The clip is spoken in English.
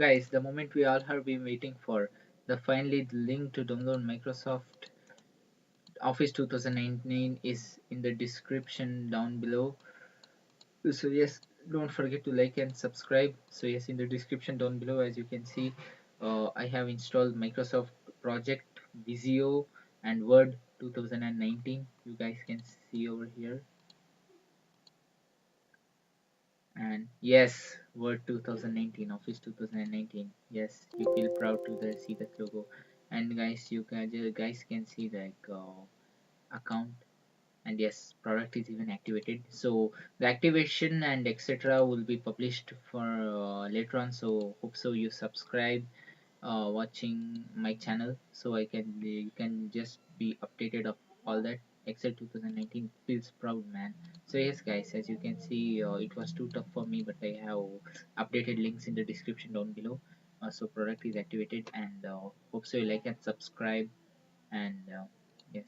Guys, the moment we all have been waiting for, the finally the link to download Microsoft Office 2019 is in the description down below. So yes, don't forget to like and subscribe. So yes, in the description down below, as you can see, I have installed Microsoft Project, Visio, and Word 2019. You guys can see over here. And yes, Word 2019, Office 2019. Yes, you feel proud to see that logo. And guys, guys can see the account. And yes, product is even activated. So the activation and etc will be published for later on. So hope so you subscribe watching my channel, so I can you can just be updated of all that. Excel 2019 feels proud, man. So yes guys, as you can see, it was too tough for me, but I have updated links in the description down below. So product is activated, and hope so you like and subscribe. And yes,